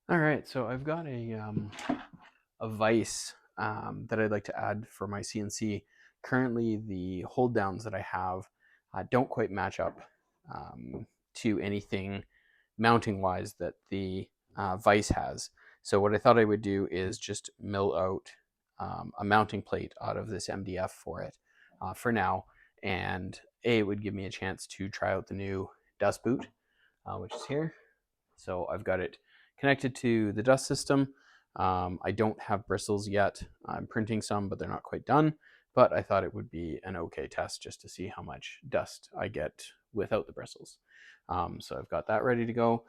All right, so I've got a vise that I'd like to add for my CNC. Currently, the hold downs that I have don't quite match up to anything mounting wise that the vise has. So what I thought I would do is just mill out a mounting plate out of this MDF for it for now, and it would give me a chance to try out the new dust boot, which is here. So I've got it connected to the dust system. I don't have bristles yet. I'm printing some, but they're not quite done. But I thought it would be an okay test just to see how much dust I get without the bristles. So I've got that ready to go.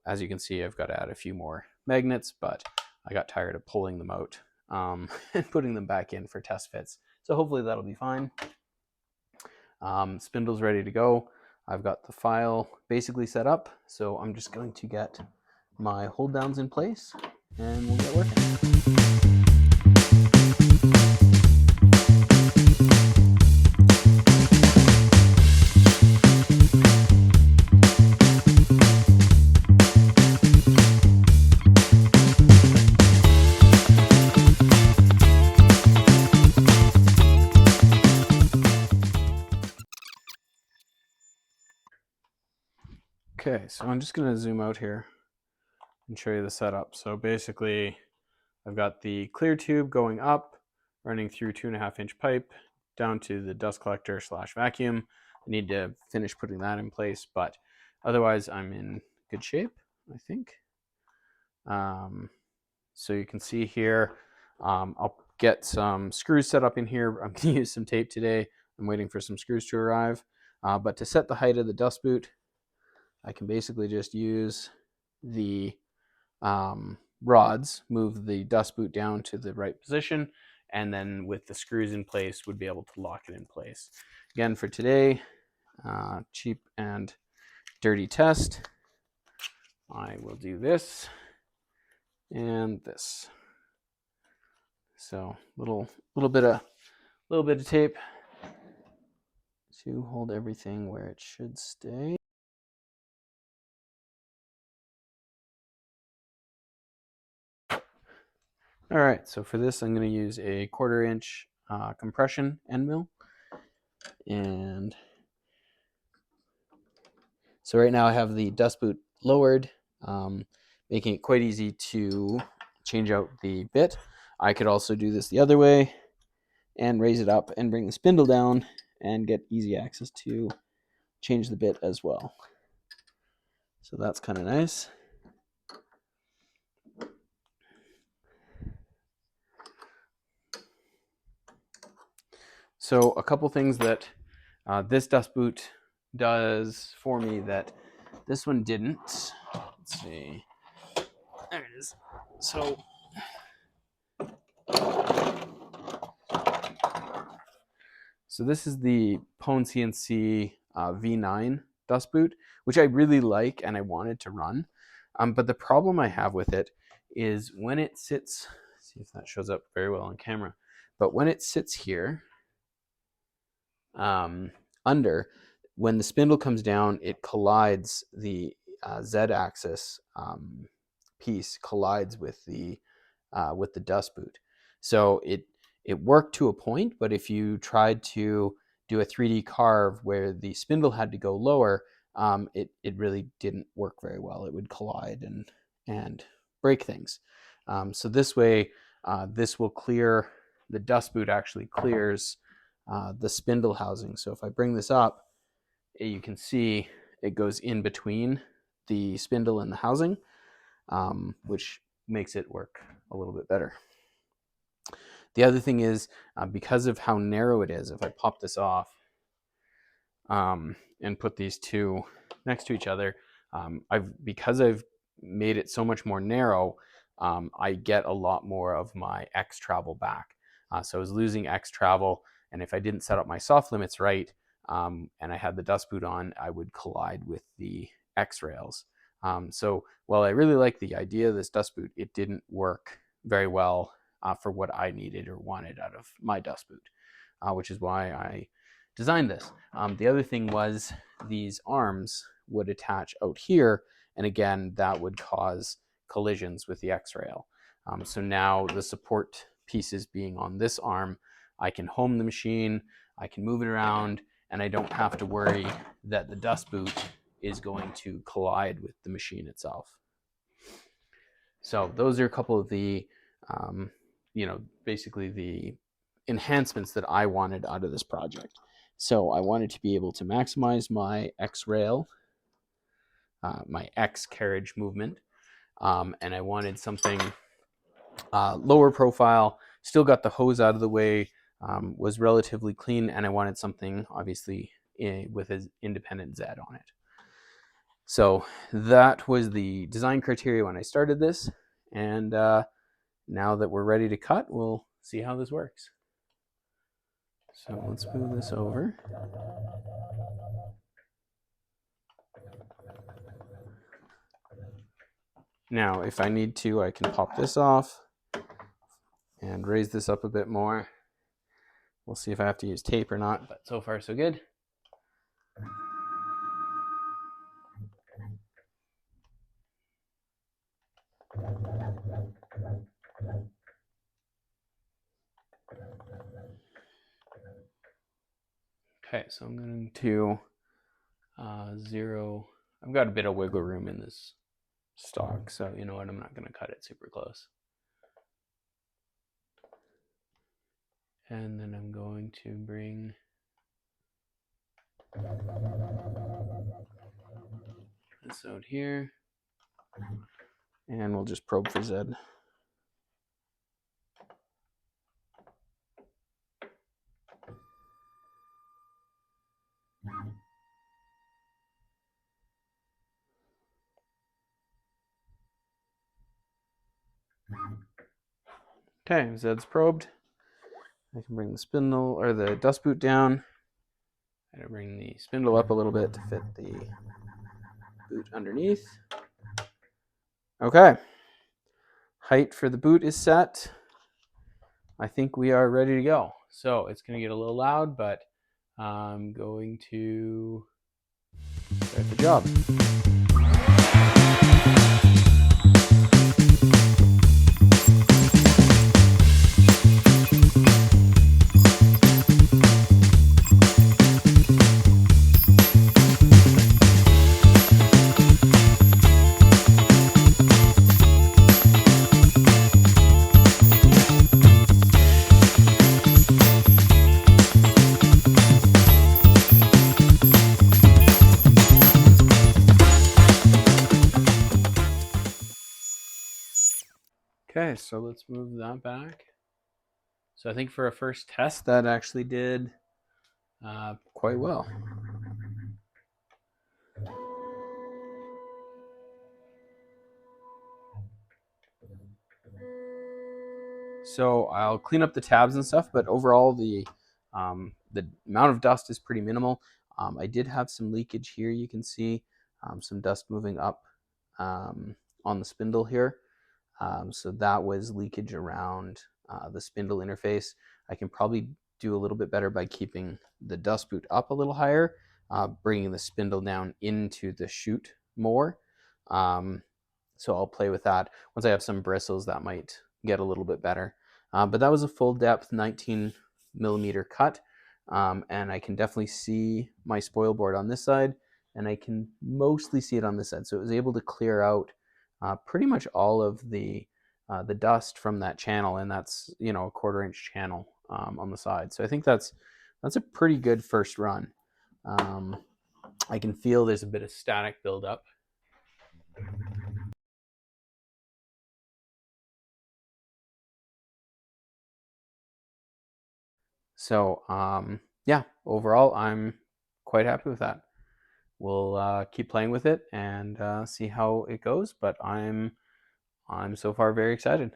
As you can see, I've got to add a few more magnets, but I got tired of pulling them out and putting them back in for test fits. So hopefully that'll be fine. Spindle's ready to go. I've got the file basically set up, so I'm just going to get my hold downs in place and we'll get working. Okay, so I'm just going to zoom out here and show you the setup. So basically, I've got the clear tube going up, running through 2.5-inch pipe down to the dust collector / vacuum. I need to finish putting that in place, but otherwise I'm in good shape, I think. So you can see here, I'll get some screws set up in here. I'm going to use some tape today. I'm waiting for some screws to arrive. But to set the height of the dust boot, I can basically just use the rods, move the dust boot down to the right position, and then with the screws in place, would be able to lock it in place. Again, for today, cheap and dirty test, I will do this and this. So little bit of tape to hold everything where it should stay. All right, so for this, I'm going to use a 1/4-inch compression end mill. And so right now I have the dust boot lowered, making it quite easy to change out the bit. I could also do this the other way and raise it up and bring the spindle down and get easy access to change the bit as well. So that's kind of nice. So a couple things that this dust boot does for me that this one didn't. Let's see. There it is. So this is the Pwn CNC V9 dust boot, which I really like and I wanted to run. But the problem I have with it is when it sits, see if that shows up very well on camera, but when it sits here under, when the spindle comes down, it collides, the Z-axis piece collides with the dust boot. So it worked to a point, but if you tried to do a 3D carve where the spindle had to go lower, it really didn't work very well. It would collide and break things. So this way, this will clear, the dust boot actually clears the spindle housing. So if I bring this up, you can see it goes in between the spindle and the housing, which makes it work a little bit better. The other thing is, because of how narrow it is, if I pop this off and put these two next to each other, because I've made it so much more narrow, I get a lot more of my X travel back. So I was losing X travel, and if I didn't set up my soft limits right, and I had the dust boot on, I would collide with the X rails. So while I really like the idea of this dust boot, it didn't work very well for what I needed or wanted out of my dust boot, which is why I designed this. The other thing was these arms would attach out here, and again, that would cause collisions with the X-rail. So now the support pieces being on this arm, I can home the machine, I can move it around, and I don't have to worry that the dust boot is going to collide with the machine itself. So those are a couple of the, basically the enhancements that I wanted out of this project. So I wanted to be able to maximize my X-rail, my X carriage movement, and I wanted something lower profile, still got the hose out of the way, was relatively clean, and I wanted something obviously with an independent Z on it. So that was the design criteria when I started this, and now that we're ready to cut, we'll see how this works. So let's move this over. Now, if I need to, I can pop this off and raise this up a bit more. We'll see if I have to use tape or not, but so far so good. Okay, so I'm going to zero. I've got a bit of wiggle room in this stock, so you know what, I'm not going to cut it super close. And then I'm going to bring this out here, and we'll just probe for Z. Okay, Z's probed. I can bring the spindle or the dust boot down. I gotta bring the spindle up a little bit to fit the boot underneath. Okay, height for the boot is set. I think we are ready to go. So it's gonna get a little loud, but I'm going to start the job. Okay, so let's move that back. So I think for a first test, that actually did quite well. So I'll clean up the tabs and stuff, but overall the amount of dust is pretty minimal. I did have some leakage here. You can see some dust moving up on the spindle here. So that was leakage around the spindle interface. I can probably do a little bit better by keeping the dust boot up a little higher, bringing the spindle down into the chute more. So I'll play with that. Once I have some bristles, that might get a little bit better. But that was a full depth 19 millimeter cut. And I can definitely see my spoil board on this side, and I can mostly see it on this side. So it was able to clear out pretty much all of the dust from that channel, and that's, you know, a 1/4 inch channel on the side. So I think that's a pretty good first run. I can feel there's a bit of static buildup. So yeah, overall, I'm quite happy with that. We'll keep playing with it and see how it goes, but I'm so far very excited.